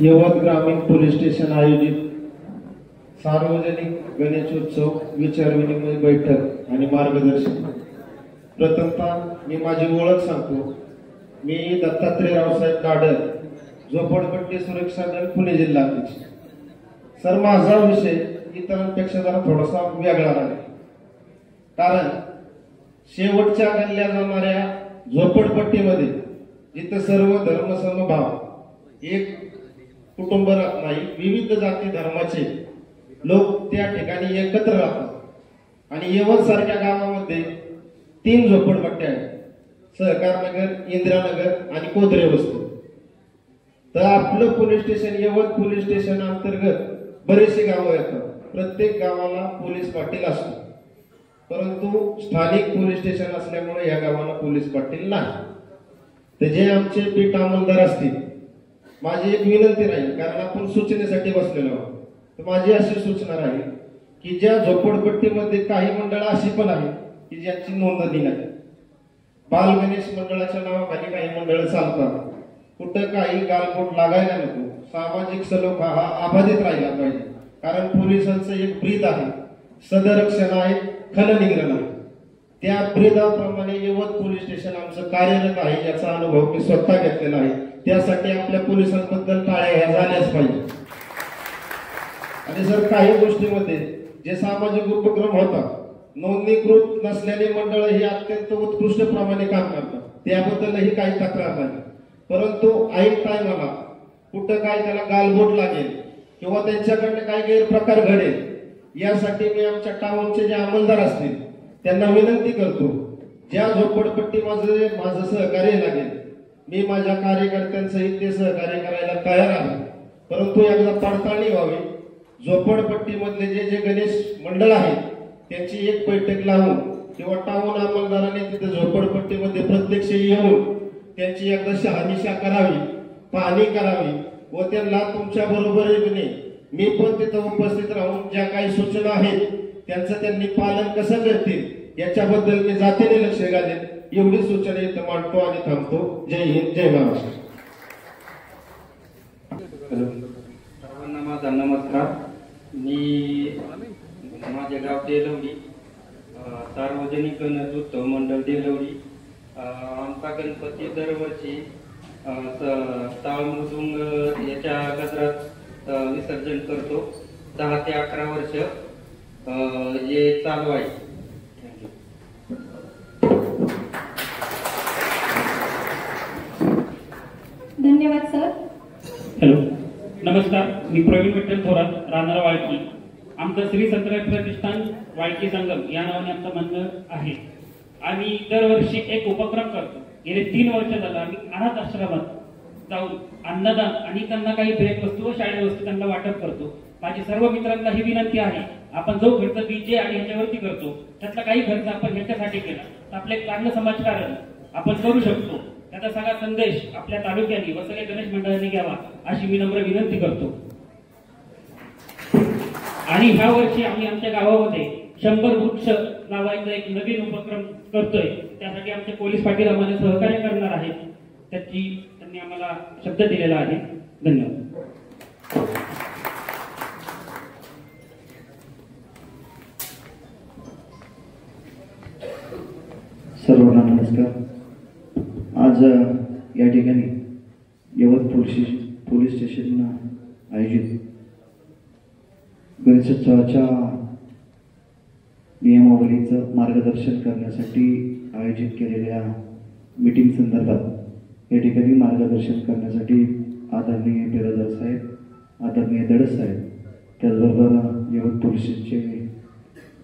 यवत ग्रामीण police station आयोजित सार्वजनिक गणेशोत्सव विचारविनिमय बैठक आणि मार्गदर्शन। प्रथमतः मी माझी ओळख सांगतो। मी दत्तात्रय रावसाहेब काडर, झोपडपट्टी सुरक्षा दल, पुणे जिल्हा अध्यक्ष। सर, माझा विषय इतरांपेक्षा जरा थोडासा वेगळा आहे, कारण शेवटच्या गणल्या जाणाऱ्या झोपडपट्टीमध्ये जिथे सर्व धर्मसमभाव, एक कुटुंब राहत नाही, विविध जाती धर्माचे लोक त्या ठिकाणी एकत्र राहतात। आणि यवत सारख्या गावामध्ये 3 झोपडपट्ट्या आहेत, सहकारनगर, इंदिरानगर आणि कोदरे वस्ती। तर आपलं पोलीस स्टेशन यवत पोलीस स्टेशन अंतर्गत बरेचसे गावं येतात। प्रत्येक गावाला पोलीस पाटील असतो, परंतु स्थानिक पोलीस स्टेशन असल्यामुळे या गावाला पोलीस पाटील नाही। तर जे आमचे पीठ अंमलदार असतील, माझी एक विनंती राहील, कारण आपण सूचनेसाठी बसलेलो आहोत, तर माझी अशी सूचना राहील की ज्या झोपडपट्टीमध्ये काही मंडळ अशी पण आहेत की ज्यांची नोंदणी नाही, बाल गणेश मंडळाच्या नावाखाली काही मंडळ चालतात, कुठं काही गालबोट लागायला नको, सामाजिक सलोखा हा अबाधित राहिला पाहिजे। कारण पोलिसांचं एक ब्रीद आहे, सदरक्षण आहे, खलनिग्रहण आहे। त्या ब्रीदाप्रमाणे यवत पोलीस स्टेशन आमचं कार्यरत आहे, याचा अनुभव मी स्वतः घेतलेला आहे। त्यासाठी आपल्या पोलिसांबद्दल टाळ्या ह्या झाल्याच पाहिजे। आणि सर, काही गोष्टीमध्ये जे सामाजिक उपक्रम होतात, नोंदणीकृत नसलेली मंडळ ही अत्यंत उत्कृष्टप्रमाणे काम करतात, त्याबद्दलही काही तक्रार नाही। परंतु ऐन टायमाला कुठं काय त्याला गालबोट लागेल किंवा त्यांच्याकडनं काही गैरप्रकार घडेल, यासाठी मी आमच्या टाउनचे जे अंमलदार असतील त्यांना विनंती करतो, ज्या झोपडपट्टी माझं सहकार्य लागेल, मी माझ्या कार्यकर्त्यांसहित ते सहकार्य करायला तयार आहे। परंतु एकदा पडताळणी व्हावी, झोपडपट्टीमधले जे गणेश मंडळ आहेत त्यांची एक बैठक लावून किंवा टाउन अंमलदाराने तिथे झोपडपट्टीमध्ये प्रत्यक्ष येऊन त्यांची एकदा शहानिशा करावी, पाहणी करावी व त्यांना तुमच्या बरोबरीने मी पण तिथे उपस्थित राहून ज्या काही सूचना आहेत त्यांचं त्यांनी पालन कसं करतील याच्याबद्दल मी जातीने लक्ष घालेन, एवढी सूचना इथं मांडतो आणि थांबतो। जय हिंद, जय महाराष्ट्र। सर्वांना माझा नमस्कार। मी माझे गाव देलवडी, सार्वजनिक गणेशोत्सव मंडळ देलवडी। आमचा गणपती दरवर्षी टाळ मृदुंग याच्या गजरात विसर्जन करतो। 10 ते 11 वर्ष हे चालू आहे। धन्यवाद सर। हॅलो, नमस्कार, मी प्रवीण विठ्ठल थोरात, राहणार वाळकी। आमचं श्री संतराय प्रतिष्ठान वाळकी संगम या नावाने आमचं मंडळ आहे। आम्ही दरवर्षी एक उपक्रम करतो। गेले 3 वर्ष झालं आम्ही अनाथ आश्रमात जाऊन अन्नदान आणि त्यांना काही भेटवस्तू व शाळेत वस्तू त्यांना वाटप करतो। माझी सर्व मित्रांना ही विनंती आहे, आपण जो खर्च डीजे आणि ह्याच्यावरती करतो त्यातला काही खर्च आपण ह्याच्यासाठी केला तर आपले चांगलं समाजकारण आपण करू शकतो। त्याचा सगळा संदेश आपल्या तालुक्याने व सगळ्या गणेश मंडळांनी घ्यावा अशी मी नम्र विनंती करतो। आणि ह्या वर्षी आम्ही आमच्या गावामध्ये 100 वृक्ष लावायचा एक नवीन उपक्रम करतोय। त्यासाठी आमचे पोलीस पाटील आम्हाला सहकार्य करणार आहेत, त्यांनी आम्हाला शब्द दिलेला आहे। धन्यवाद। सर्वांना नमस्कार। आज या ठिकाणी यवत पोलीस स्टेशन आयोजित गणेशोत्सवाच्या नियमावलीचं मार्गदर्शन करण्यासाठी आयोजित केलेल्या मीटिंग संदर्भात या ठिकाणी मार्गदर्शन करण्यासाठी आदरणीय बिराजदार साहेब, आदरणीय दडस साहेब, त्याचबरोबर यवत पोलिसचे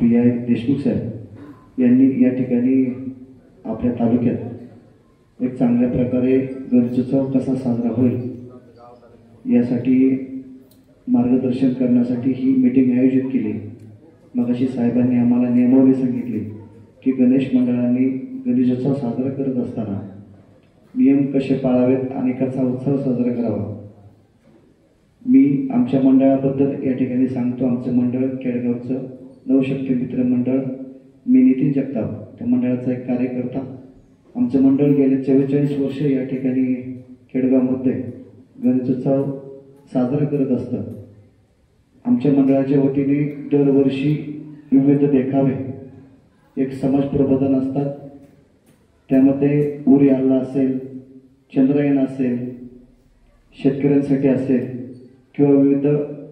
PI देशमुख साहेब यांनी या ठिकाणी आपल्या तालुक्यात एक चांगल्या प्रकारे गणेशोत्सव कसा साजरा होईल यासाठी मार्गदर्शन करण्यासाठी ही मीटिंग आयोजित केली। मगाशी साहेबांनी आम्हाला नियमावली सांगितली की गणेश मंडळांनी गणेशोत्सव साजरा करत असताना नियम कसे पाळावेत आणि कसा उत्सव साजरा करावा। मी आमच्या मंडळाबद्दल या ठिकाणी सांगतो। आमचं मंडळ केडगावचं नवशक्ती मित्र मंडळ, मी नितीन जगताप, त्या मंडळाचा एक कार्यकर्ता। आमचं मंडळ गेले 44 वर्ष या ठिकाणी केडगावमध्ये गणेशोत्सव साजरं करत असतं. आमच्या मंडळाच्या वतीने दरवर्षी विविध देखावे, एक समाज प्रबोधन असतात. त्यामध्ये उरी हल्ला असेल, चंद्रयान असेल, शेतकऱ्यांसाठी असेल किंवा विविध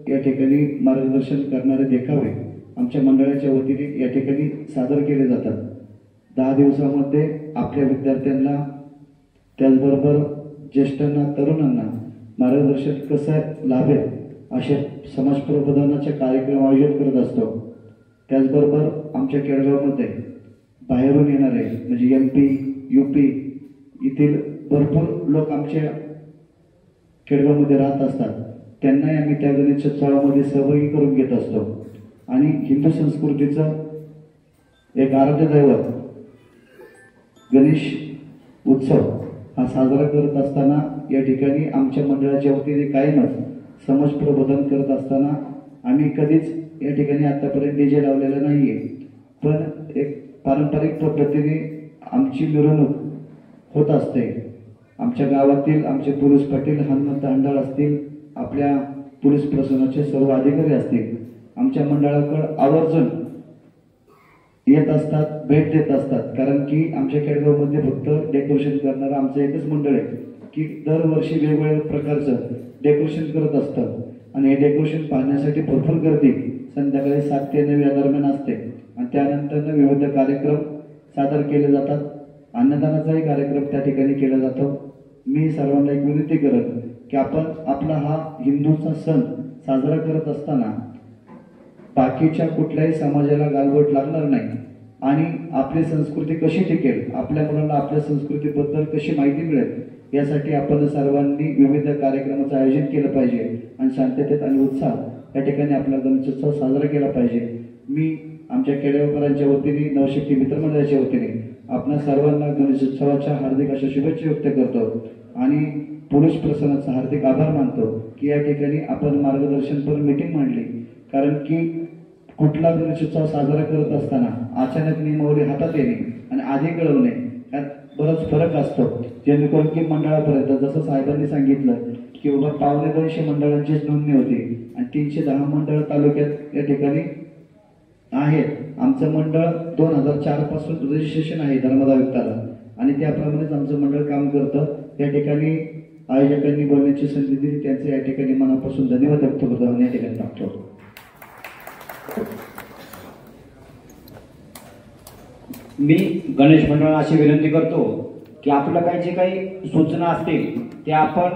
या ठिकाणी मार्गदर्शन करणारे देखावे आमच्या मंडळाच्या वतीने या ठिकाणी सादर केले जातात. 10 दिवसामध्ये आपल्या विद्यार्थ्यांना, त्याचबरोबर ज्येष्ठांना, तरुणांना मार्गदर्शन कसं लाभेल अशा समाज प्रबोधनाचे कार्यक्रम आयोजित करत असतो. त्याचबरोबर आमच्या केळगावमध्ये बाहेरून येणारे म्हणजे MP, UP येथील भरपूर लोक आमच्या केळगावमध्ये राहत असतात. त्यांनाही आम्ही त्या गणेशोत्सवामध्ये सहभागी करून घेत असतो. आणि हिंदू संस्कृतीचं एक आराध्य दैवत गणेश उत्सव हा साजरा करत असताना या ठिकाणी आमच्या मंडळाच्या वतीने कायमच समाज प्रबोधन करत असताना आम्ही कधीच या ठिकाणी आतापर्यंत DJ लावलेला नाहीये. पण एक पारंपरिक पद्धतीने आमची मिरवणूक होत असते. आमच्या गावातील आमचे पोलीस पाटील हनुमंत हंडाळ असतील, आपल्या पोलीस प्रशासनाचे सर्व अधिकारी असतील, आमच्या मंडळाकडे आवर्जून येत असतात, भेट देत असतात. कारण की आमच्या केळगावमध्ये फक्त डेकोरेशन करणारं आमचं एकच मंडळ आहे की दरवर्षी वेगवेगळ्या प्रकारचं डेकोरेशन करत असतं. आणि हे डेकोरेशन पाहण्यासाठी भरपूर गर्दी संध्याकाळी 7 ते 9 या दरम्यान असते. आणि त्यानंतर विविध कार्यक्रम सादर केले जातात. अन्नदानाचाही कार्यक्रम त्या ठिकाणी केला जातो. मी सर्वांना एक विनंती करेन की आपण आपला हा हिंदूचा सण साजरा करत असताना बाकीच्या कुठल्याही समाजाला गालबोट लागणार नाही आणि आपली संस्कृती कशी टिकेल, आपल्या मुलांना आपल्या संस्कृतीबद्दल कशी माहिती मिळेल यासाठी आपण सर्वांनी विविध कार्यक्रमाचं आयोजन केलं पाहिजे आणि शांततेत आणि उत्साह या ठिकाणी आपला गणेशोत्सव साजरा केला पाहिजे. मी आमच्या केळगावकरांच्या वतीने, नवशक्ती मित्रमंडळाच्या वतीने आपल्या सर्वांना गणेशोत्सवाच्या हार्दिक अशा शुभेच्छा व्यक्त करतो आणि पोलीस प्रशासनाचा हार्दिक आभार मानतो की या ठिकाणी आपण मार्गदर्शनपर मीटिंग मांडली. कारण की कुठला गणेशोत्सव साजरा करत असताना अचानक नियमावली हातात येणे आणि आधी कळवणे यात बराच फरक असतो. जेणेकरून की मंडळापर्यंत जसं साहेबांनी सांगितलं की बाबा 250 मंडळांचीच नोंदणी होती आणि 310 मंडळ तालुक्यात या ठिकाणी आहेत. आमचं मंडळ 2004 पासून रजिस्ट्रेशन आहे धर्मदाय आयुक्ताला आणि त्याप्रमाणेच आमचं मंडळ काम करतं. या ठिकाणी आयोजकांनी बोलण्याची संधी दिली, त्यांचे या ठिकाणी मनापासून धन्यवाद व्यक्त करतो आणि या ठिकाणी टाकतो. मी गणेश मंडळाला अशी विनंती करतो की आपलं काही जे काही सूचना असतील ते आपण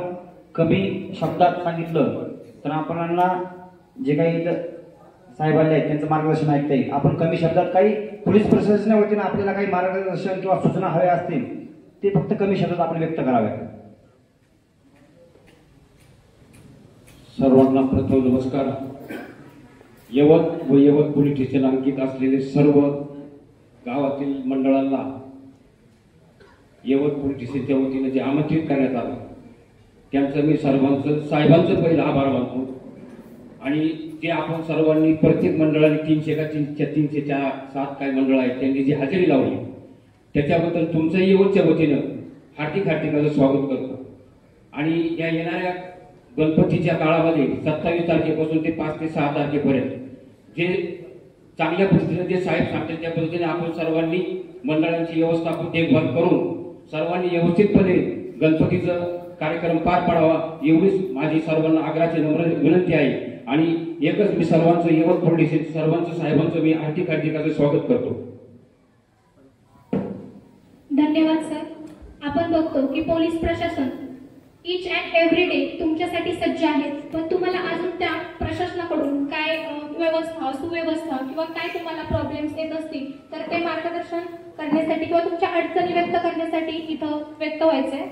कमी शब्दात सांगितलं तर आपल्याला जे काही साहेब आले आहेत त्यांचं मार्गदर्शन ऐकता येईल. आपण कमी शब्दात काही पोलीस प्रशासनाच्या वतीने आपल्याला काही मार्गदर्शन किंवा सूचना हव्या असतील ते फक्त कमी शब्दात आपण व्यक्त कराव्या. सर्वांना प्रथम नमस्कार. यवत व यवत पोलीस स्टेशन अंकित असलेले सर्व गावातील मंडळांना यवत पोलीस स्टेशनच्या वतीने जे आमंत्रित करण्यात आलं त्यांचं मी साहेबांचं पहिलं आभार मानतो. आणि ते आपण सर्वांनी प्रत्येक मंडळाने 300 का 307 काही मंडळ आहेत त्यांनी जी हजेरी लावली त्याच्याबद्दल तुमचंही यवतच्या वतीनं हार्दिक माझं स्वागत करतो. आणि या येणाऱ्या गणपतीच्या काळामध्ये 27 तारखेपासून ते 5 ते 6 तारखेपर्यंत जे चांगल्या पद्धतीने जे साहेब सांगतात त्या पद्धतीने आपण सर्वांनी मंडळांची व्यवस्थापन देखभाल करून सर्वांनी व्यवस्थितपणे गणपतीचं कार्यक्रम पार पाडावा एवढीच माझी सर्वांना आग्रहाची नम्र विनंती आहे. आणि एकच मी सर्वांचं यवत पोलीस सर्वांचं साहेबांचं मी हार्दिक स्वागत करतो. धन्यवाद सर. आपण बघतो की पोलीस प्रशासन इच अँड एव्हरी डे तुमच्यासाठी सज्ज आहेत, पण तुम्हाला अजून त्या प्रशासनाकडून काय सुव्यवस्था किंवा काय तुम्हाला प्रॉब्लेम्स येत असतील तर ते मार्गदर्शन करण्यासाठी किंवा तुमच्या अडचणी व्यक्त करण्यासाठी इथं व्यक्त व्हायचंय.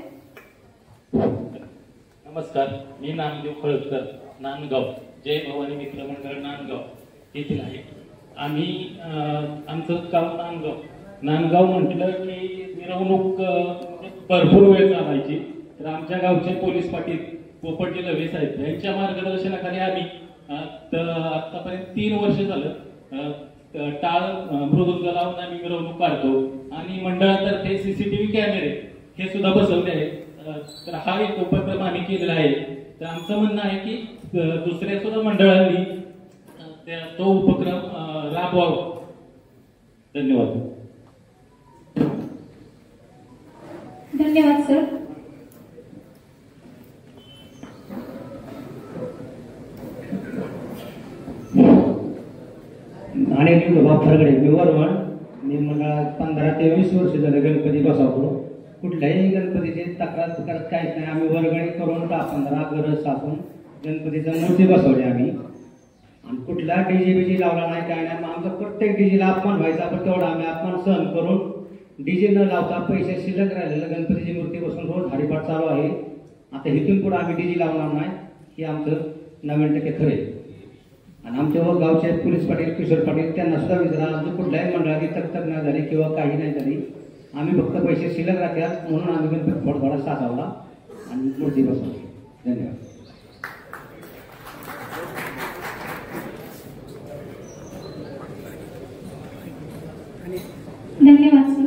नमस्कार, मी नामदेव खळदकर, नांदगाव, जय भवानी मित्रमंडळ नांदगाव येथील आहे. आम्ही आमचं गाव नांदगाव म्हटलं की मिरवणूक भरपूर वेळ चालायची. तर आमच्या गावचे पोलीस पाटील पोपटजी लवे साहेब यांच्या मार्गदर्शनाखाली आम्ही आतापर्यंत 3 वर्ष झालं टाळ मृदुंग लावून आम्ही मिरवणूक काढतो. आणि मंडळातर्फे CCTV कॅमेरे हे सुद्धा बसवले आहेत. तर हा एक उपक्रम आम्ही केलेला आहे तर आमचं म्हणणं आहे की दुसऱ्या सुद्धा मंडळांनी तो उपक्रम राबवावा. धन्यवाद. धन्यवाद सर. आणि फरकडे मी वरवण. मी मला 15 ते 20 वर्ष झाले गणपती बसवतो. कुठल्याही गणपतीची तक्रार करत काहीच नाही. आम्ही वर्गणी करून 10-15 गरज साचून गणपतीच्या मूर्ती बसवली आम्ही. आणि कुठला डीजे बीजे लावला नाही काय नाही. मग आमचा प्रत्येक डीजेला अपमान व्हायचा, पण तेवढा आम्ही अपमान सहन करून डीजे न लावता पैसे शिल्लक राहिलेलं गणपतीची मूर्ती बसून रोज हरिपाठ चालू आहे. आता इथून पुढे आम्ही डीजे लावणार नाही, हे आमचं 90% खरे. आणि आमच्या गावचे पोलीस पाटील किशोर पाटील त्यांना सुद्धा विचारा, आमच्या कुठल्याही मंडळाची तक्तक नाही झाली किंवा काही नाही झाली. आम्ही फक्त पैसे शिल्लक राहतात म्हणून आम्ही गणपती थोडा साचवला आणि मूर्ती बसवली. धन्यवाद. धन्यवाद.